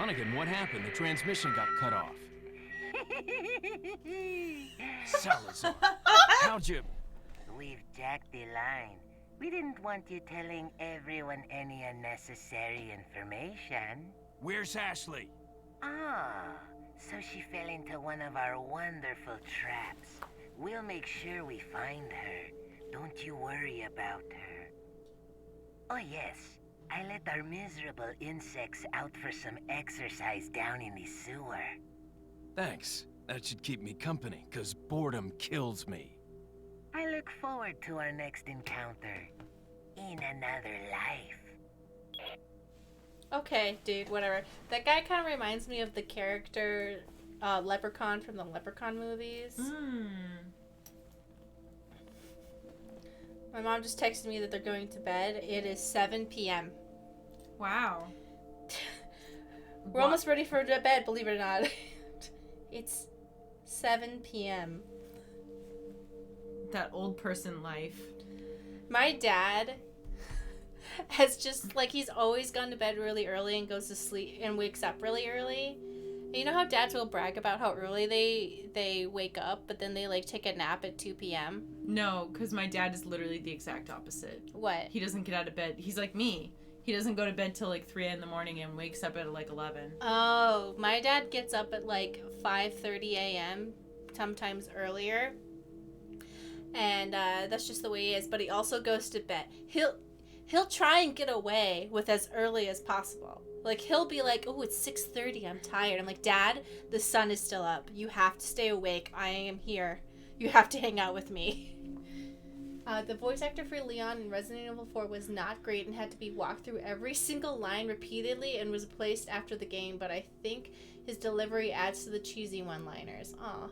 Hunnigan, what happened? The transmission got cut off. Salazar, how'd you... We've jacked the line. We didn't want you telling everyone any unnecessary information. Where's Ashley? Ah, so she fell into one of our wonderful traps. We'll make sure we find her. Don't you worry about her. Oh yes, I let our miserable insects out for some exercise down in the sewer. Thanks. That should keep me company, 'cause boredom kills me. I look forward to our next encounter. In another life. Okay, dude, whatever. That guy kind of reminds me of the character Leprechaun from the Leprechaun movies. My mom just texted me that they're going to bed. It is 7 p.m. Wow. We're almost ready for bed, believe it or not. It's 7 p.m. That old person life. My dad has just, like, he's always gone to bed really early and goes to sleep and wakes up really early. And you know how dads will brag about how early they wake up, but then they, like, take a nap at 2 p.m.? No, because my dad is literally the exact opposite. What? He doesn't get out of bed. He's like me. He doesn't go to bed till, like, 3 in the morning and wakes up at, like, 11. Oh, my dad gets up at, like, 5:30 a.m., sometimes earlier. And that's just the way he is. But he also goes to bed. He'll try and get away with as early as possible. Like, he'll be like, oh, it's 6:30, I'm tired. I'm like, Dad, the sun is still up. You have to stay awake. I am here. You have to hang out with me. The voice actor for Leon in Resident Evil 4 was not great and had to be walked through every single line repeatedly and was replaced after the game, but I think his delivery adds to the cheesy one-liners. Aw.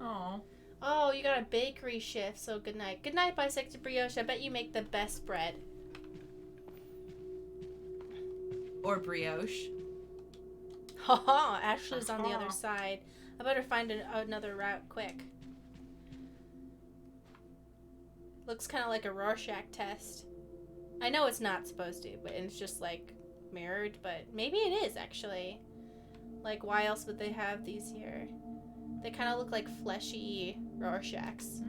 Aw. Oh, you got a bakery shift, so good night. Good night, Bisected Brioche. I bet you make the best bread. Or brioche. Haha, Ashley's on the other side. I better find another route quick. Looks kind of like a Rorschach test. I know it's not supposed to, but it's just like mirrored, but maybe it is actually. Like, why else would they have these here? They kind of look like fleshy Rorschachs.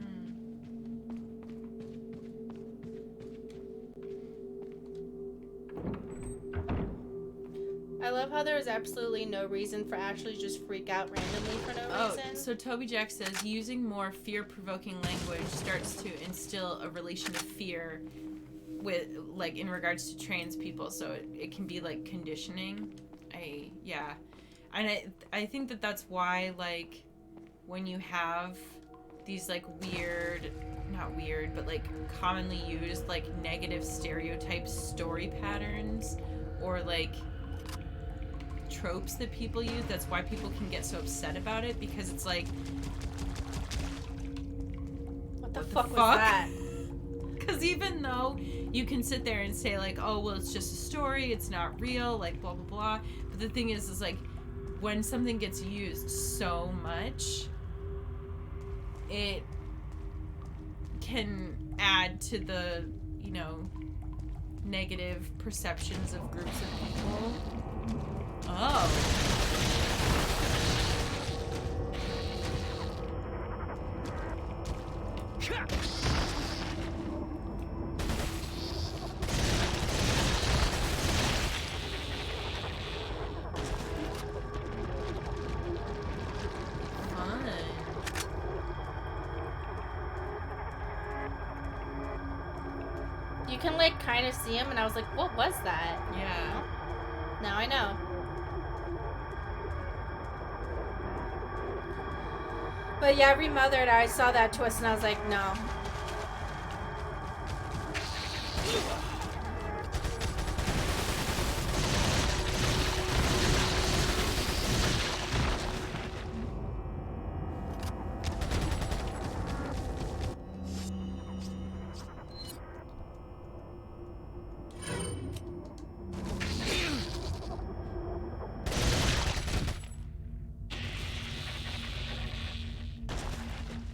I love how there is absolutely no reason for Ashley to just freak out randomly for no reason. So Toby Jack says using more fear-provoking language starts to instill a relation of fear with, like, in regards to trans people. So it can be like conditioning. I think that that's why, like, when you have these, like, not weird, but, like, commonly used, like, negative stereotype story patterns or, like, tropes that people use, that's why people can get so upset about it, because it's like, what the fuck was that? Because even though you can sit there and say, like, oh, well, it's just a story, it's not real, like, blah, blah, blah, but the thing is like, when something gets used so much, it can add to the, you know, negative perceptions of groups of people. Oh. You can, like, kind of see him, and I was like, what was that? Yeah. Now I know. But yeah, Remothered, I saw that twist, and I was like, no.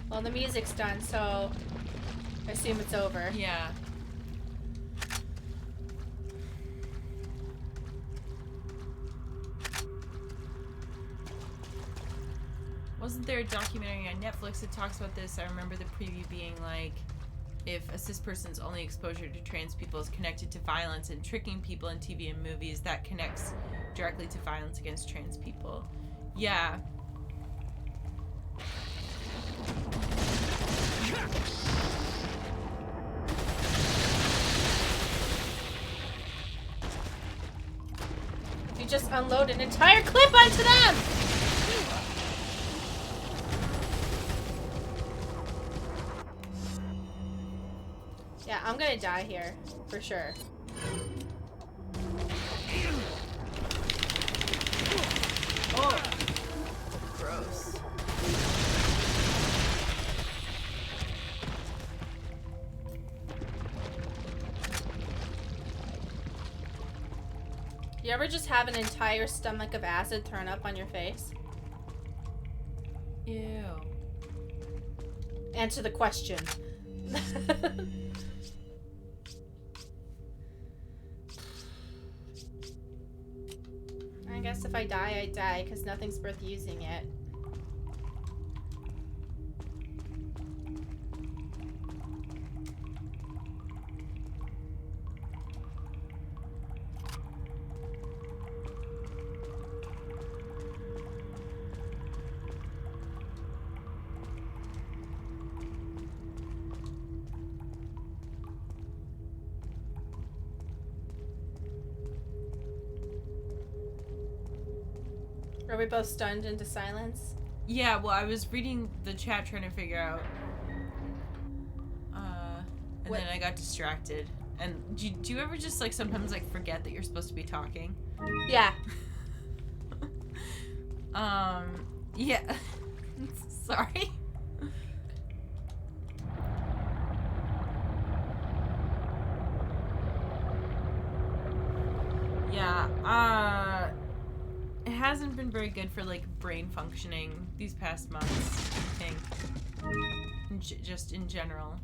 Well, the music's done, so I assume it's over. Yeah. wasn't there a documentary on Netflix that talks about this? I remember the preview being like, if a cis person's only exposure to trans people is connected to violence and tricking people in TV and movies, that connects directly to violence against trans people. Yeah. You just unload an entire clip onto them! Yeah, I'm gonna die here, for sure. Oh, gross. You ever just have an entire stomach of acid thrown up on your face? Ew. Answer the question. I guess if I die, I die, because nothing's worth using it. Are we both stunned into silence? Yeah, well, I was reading the chat trying to figure out. And What? then I got distracted. And do you ever just, like, sometimes, like, forget that you're supposed to be talking? Yeah. Yeah. Sorry. Yeah, it hasn't been very good for, like, brain functioning these past months, I think. Just in general.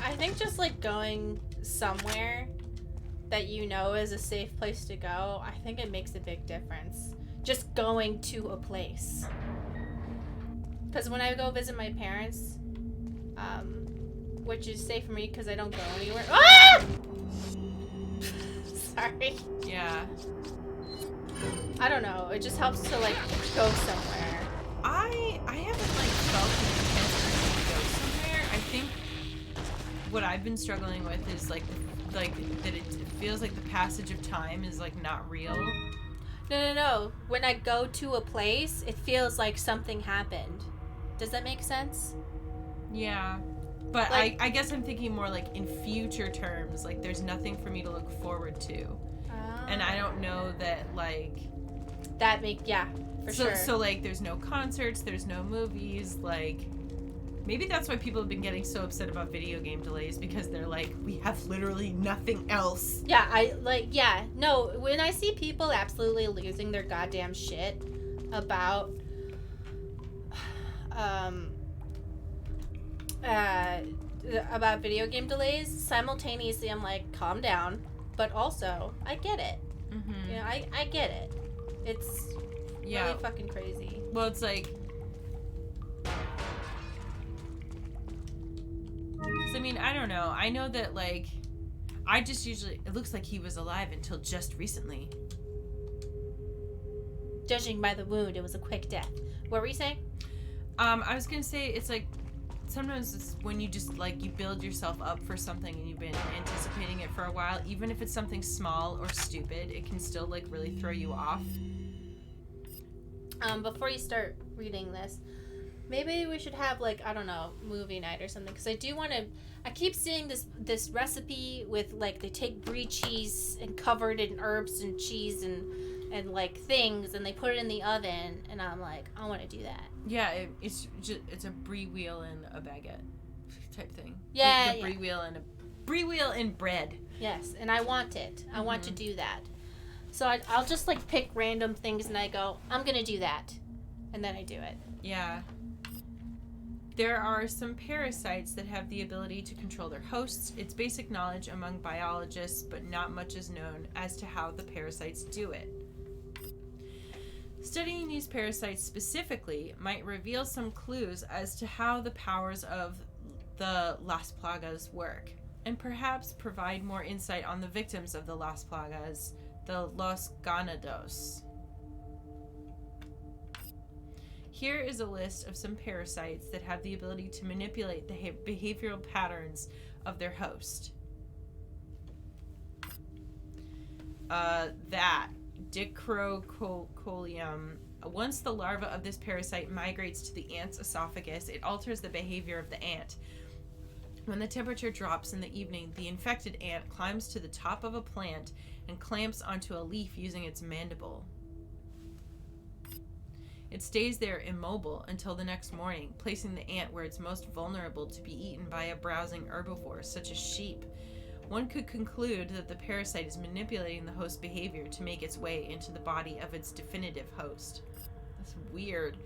I think just like going somewhere that you know is a safe place to go, I think it makes a big difference. Just going to a place. Because when I go visit my parents, which is safe for me because I don't go anywhere. Ah! Sorry. Yeah. I don't know. It just helps to like go somewhere. I haven't like felt an intense urge to go somewhere. I think what I've been struggling with is like that it feels like the passage of time is like not real. No. When I go to a place, it feels like something happened. Does that make sense? Yeah. But Like- I guess I'm thinking more like in future terms, like there's nothing for me to look forward to. And I don't know that like for sure. So like there's no concerts, there's no movies, like maybe that's why people have been getting so upset about video game delays, because they're like, we have literally nothing else. Yeah, no, when I see people absolutely losing their goddamn shit about video game delays, simultaneously I'm like, calm down, but also I get it. Mm-hmm. You know, I get it. It's really fucking crazy. Well, it's like, 'cause I mean, I don't know. I know that like, I just usually, it looks like he was alive until just recently. Judging by the wound, it was a quick death. What were you saying? I was gonna say, it's like, sometimes it's when you just like, you build yourself up for something and you've been anticipating it for a while, even if it's something small or stupid, it can still like really throw you off. Before you start reading this, maybe we should have like, I don't know, movie night or something, because I do want to, I keep seeing this recipe with like, they take brie cheese and cover it in herbs and cheese and like things, and they put it in the oven, and I'm like, I want to do that. Yeah, it's a brie wheel and a baguette type thing. Yeah, the brie wheel and bread. Yes, and I want it. I want to do that. So I'll just like pick random things and I go, I'm gonna do that, and then I do it. Yeah. There are some parasites that have the ability to control their hosts. It's basic knowledge among biologists, but not much is known as to how the parasites do it. Studying these parasites specifically might reveal some clues as to how the powers of the Las Plagas work, and perhaps provide more insight on the victims of the Las Plagas, the Los Ganados. Here is a list of some parasites that have the ability to manipulate the behavioral patterns of their host. Dicrocolium. Once the larva of this parasite migrates to the ant's esophagus, it alters the behavior of the ant. When the temperature drops in the evening, the infected ant climbs to the top of a plant and clamps onto a leaf using its mandible. It stays there immobile until the next morning, placing the ant where it's most vulnerable to be eaten by a browsing herbivore, such as sheep. One could conclude that the parasite is manipulating the host's behavior to make its way into the body of its definitive host. That's weird.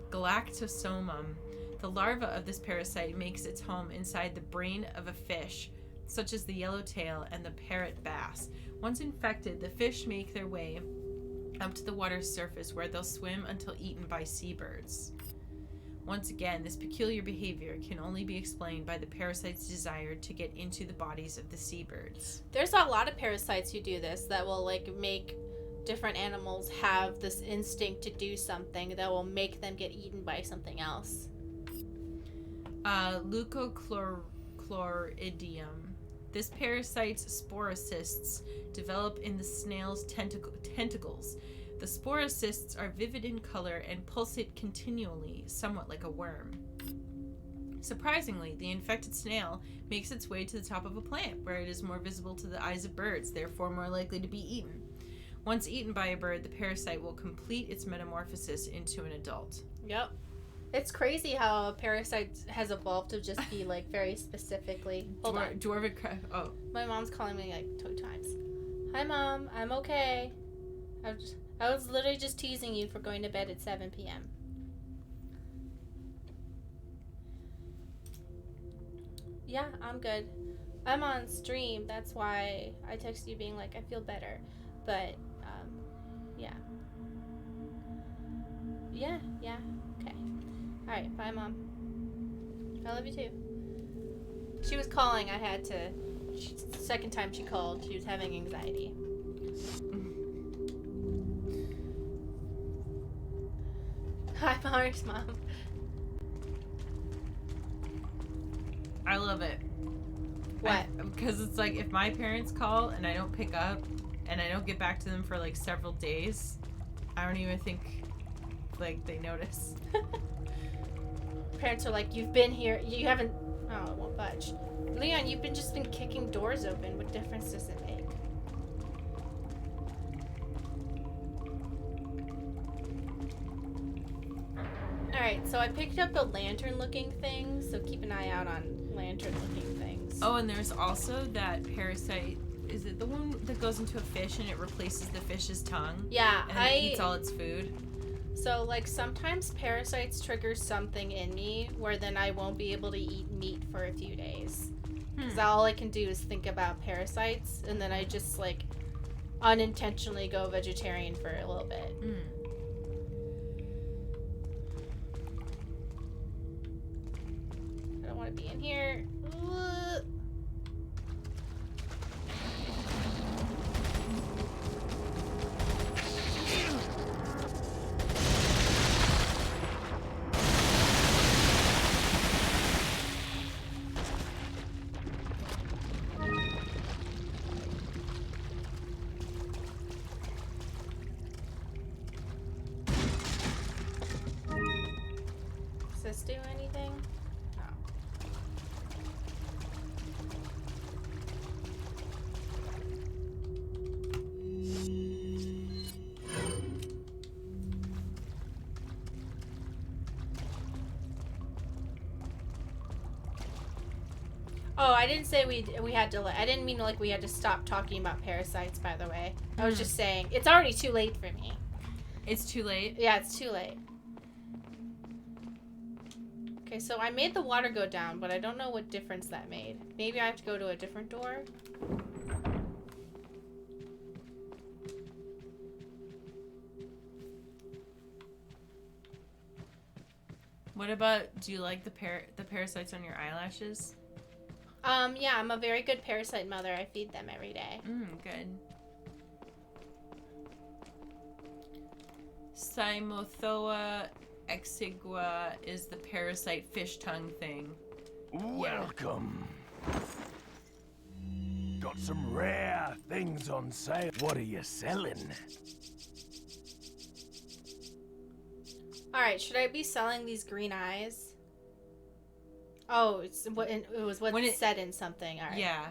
Galactosomum. The larva of this parasite makes its home inside the brain of a fish, such as the yellowtail and the parrot bass. Once infected, the fish make their way up to the water's surface, where they'll swim until eaten by seabirds. Once again, this peculiar behavior can only be explained by the parasite's desire to get into the bodies of the seabirds. There's a lot of parasites who do this that will like make different animals have this instinct to do something that will make them get eaten by something else. Leucochloridium. This parasite's sporocysts develop in the snail's tentacles. The sporocysts are vivid in color and pulsate continually, somewhat like a worm. Surprisingly, the infected snail makes its way to the top of a plant, where it is more visible to the eyes of birds, therefore more likely to be eaten. Once eaten by a bird, the parasite will complete its metamorphosis into an adult. Yep. It's crazy how a parasite has evolved to just be like very specifically. Hold on. Dwarven crab. Oh. My mom's calling me like 2 times. Hi, Mom. I'm okay. I was literally just teasing you for going to bed at 7 p.m. Yeah, I'm good. I'm on stream. That's why I texted you being like, I feel better. But, yeah. Yeah. Okay. Alright, bye, Mom. I love you too. She was calling. I had to. The second time she called, she was having anxiety. Hi, Mars, Mom. I love it. What? Because it's like if my parents call and I don't pick up and I don't get back to them for like several days, I don't even think like they notice. Parents are like, you've been here, you haven't. Oh, it won't budge. Leon, you've just been kicking doors open. What difference does it make? Alright, so I picked up a lantern-looking thing, so keep an eye out on lantern-looking things. Oh, and there's also that parasite. Is it the one that goes into a fish and it replaces the fish's tongue? Yeah, and it eats all its food? So, like, sometimes parasites trigger something in me where then I won't be able to eat meat for a few days. Because all I can do is think about parasites, and then I just, like, unintentionally go vegetarian for a little bit. I don't want to be in here. Ugh. Does this do anything? No. Oh, I didn't say we had to. I didn't mean like we had to stop talking about parasites. By the way, I was just saying it's already too late for me. It's too late? Yeah, it's too late. Okay, so I made the water go down, but I don't know what difference that made. Maybe I have to go to a different door? What about, do you like the parasites on your eyelashes? Yeah, I'm a very good parasite mother. I feed them every day. Good. Cymothoa exigua is the parasite fish tongue thing. Welcome. Got some rare things on sale. What are you selling? Alright, should I be selling these green eyes? Oh, it was what When it said in something. Alright. Yeah.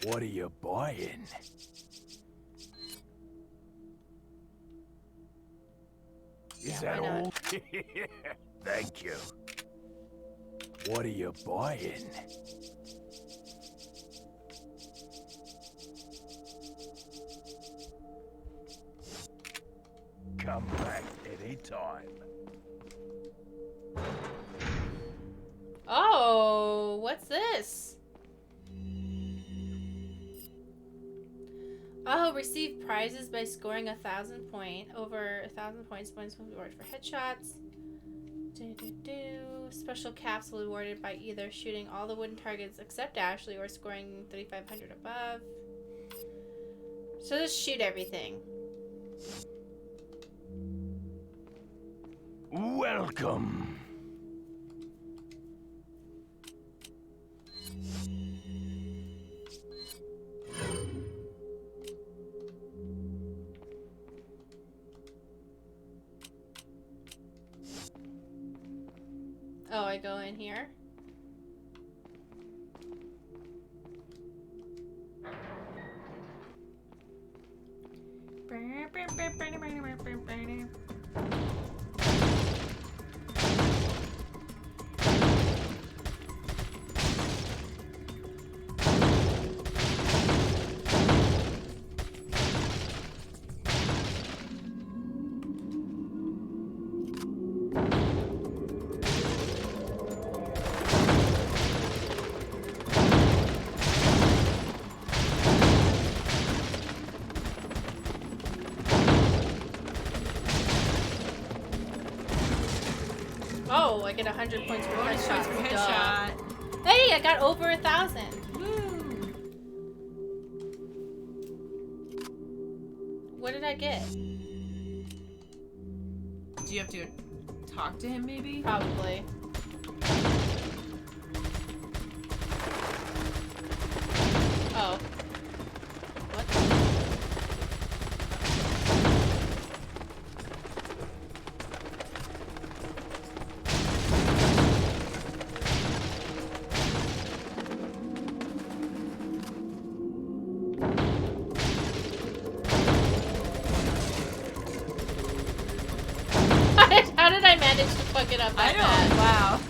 What are you buying? Is Yeah, that I know all? Thank you. What are you buying? Come back anytime. Oh, what's this? Oh, receive prizes by scoring 1,000 points. Over 1,000 points will be awarded for headshots. Special caps will be awarded by either shooting all the wooden targets except Ashley or scoring 3,500 above. So just shoot everything. Welcome. Oh, I go in here. Oh, I get 100 points for Bonus points for headshots. headshot. Duh. Hey, I got over 1,000. Woo! What did I get? Do you have to talk to him, maybe? Probably. Oh. What? How did I manage to fuck it up I like don't. that? Wow.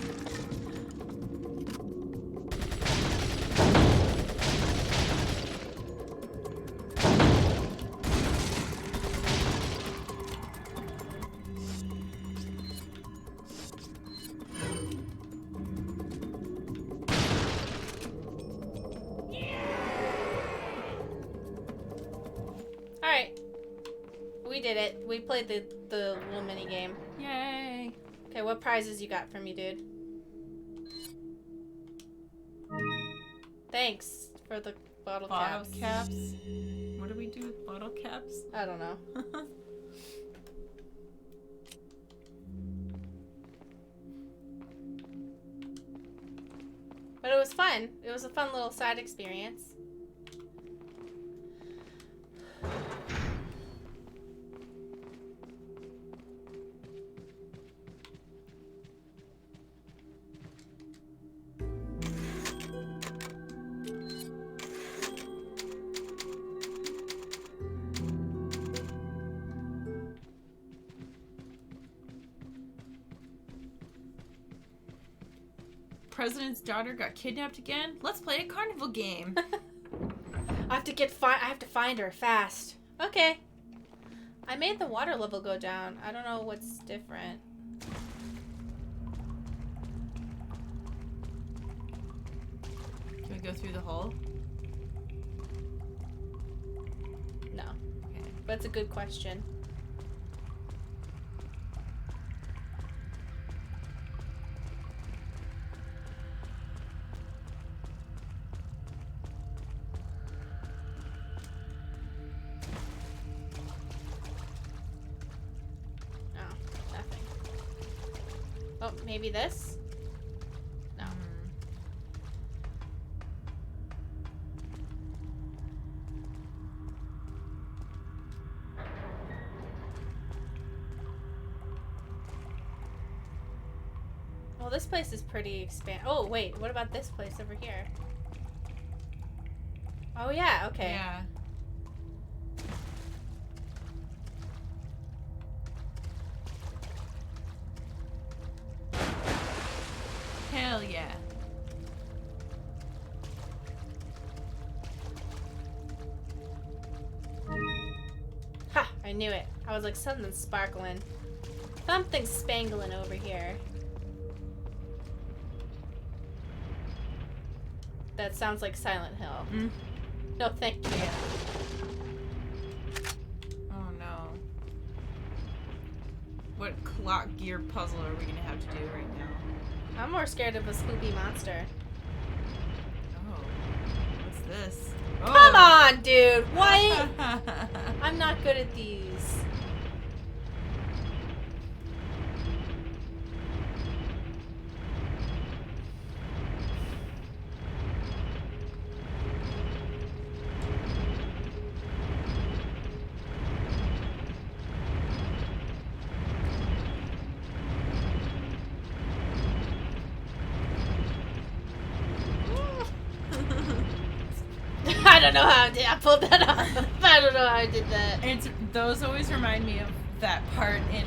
Alright. We did it. We played the little mini game. Yay. Okay, what prizes you got for me, dude? Thanks for the bottle Bottle caps. caps. What do we do with bottle caps? I don't know. But it was fun. It was a fun little side experience. President's daughter got kidnapped again? Let's play a carnival game. I have to find her fast. Okay. I made the water level go down. I don't know what's different. Can we go through the hole? No. Okay. But it's a good question. Oh, maybe this? No. Well, this place is pretty Oh, wait. What about this place over here? Oh, yeah. Okay. Yeah. Hell yeah. Ha! I knew it. I was like, something's sparkling. Something's spangling over here. That sounds like Silent Hill. Mm. No, thank you. Oh no. What clock gear puzzle are we gonna have to do right now? I'm more scared of a spoopy monster. Oh. What's this? Come on, dude! What? I'm not good at these. I don't know how I did. I pulled that off. I don't know how I did that. Those always remind me of that part in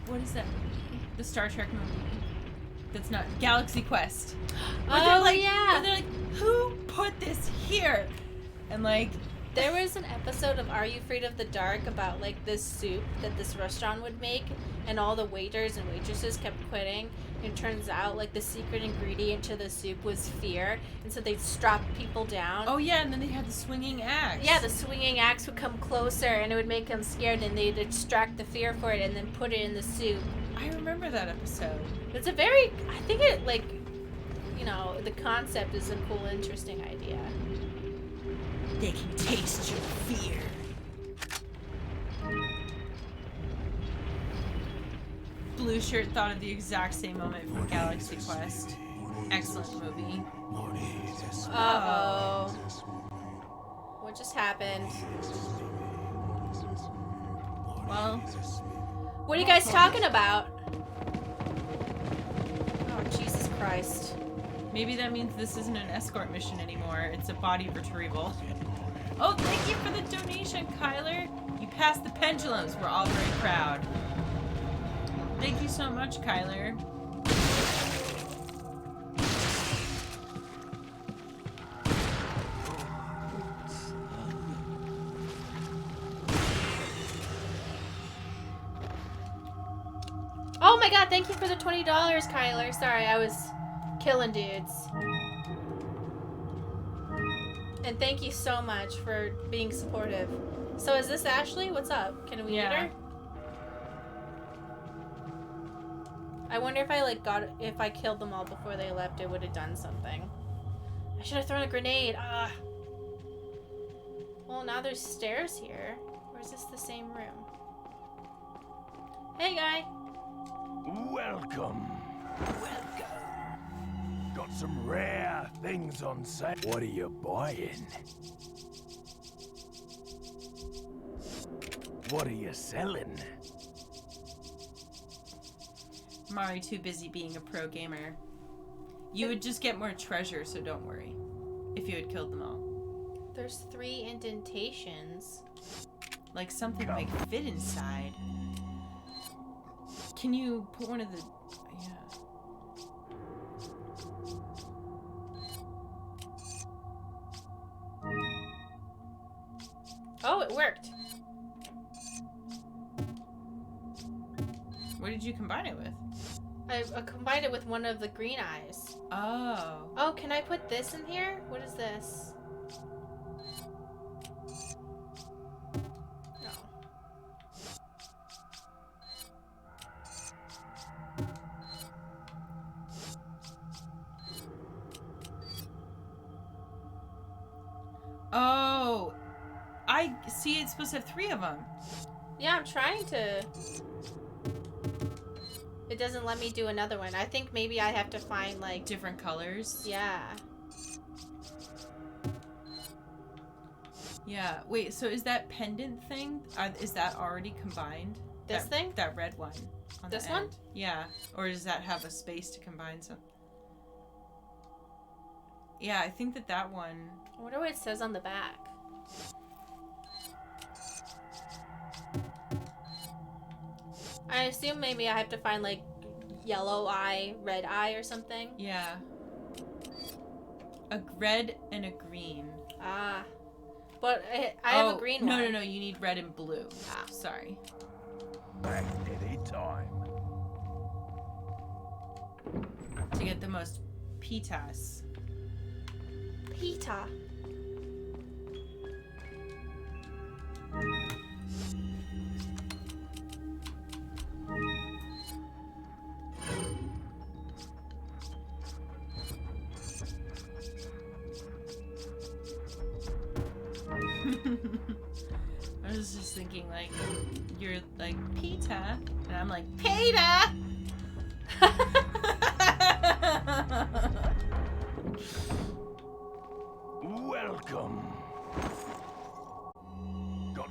what is that movie? The Star Trek movie. That's not Galaxy Quest. Where they're like, yeah. where they're like, who put this here? And like, There was an episode of Are You Afraid of the Dark about like this soup that this restaurant would make, and all the waiters and waitresses kept quitting. And it turns out like the secret ingredient to the soup was fear, and so they'd strap people down. oh yeah, and then they had the swinging axe. Yeah, the swinging axe would come closer, and it would make them scared, and they'd extract the fear for it, and then put it in the soup. I remember that episode. It's a very, I think it like, you know, the concept is a cool, interesting idea. They can taste your fear. Blue Shirt thought of the exact same moment from Galaxy Quest. Excellent movie. Uh-oh. What just happened? Well, What are you guys talking about? Oh, Jesus Christ. maybe that means this isn't an escort mission anymore. It's a body retrieval. Oh, thank you for the donation, Kyler. You passed the pendulums. We're all very proud. Thank you so much, Kyler. Oh my god, thank you for the $20, Kyler. Sorry, I was killing dudes. And thank you so much for being supportive. So is this Ashley? What's up? Can we meet Yeah. her? I wonder if if I killed them all before they left, it would have done something. I should have thrown a grenade. Ah. Well, now there's stairs here. Or is this the same room? Hey, guy. Welcome. Got some rare things on sale. What are you buying? What are you selling? I'm already too busy being a pro gamer. You would just get more treasure, so don't worry. If you had killed them all. There's 3 indentations. Like something might fit inside. Can you put one of the... Yeah. Oh, it worked. What did you combine it with? I combined it with one of the green eyes. Oh. Oh, can I put this in here? What is this? No. Oh. I see it's supposed to have 3 of them. Yeah, I'm trying to... It doesn't let me do another one. I think maybe I have to find, like... Different colors? Yeah. Yeah. Wait, so is that pendant thing, is that already combined? This thing? That red one. On This the one? end? Yeah. Or does that have a space to combine some? Yeah, I think that one... I wonder what it says on the back. I assume maybe I have to find, like, yellow eye, red eye or something. Yeah. A red and a green. Ah. But I have a green one. No, you need red and blue. Ah. Sorry. Back any time. To get the most pitas. Pita. I was just thinking, like, you're like pita, and I'm like pita. Welcome.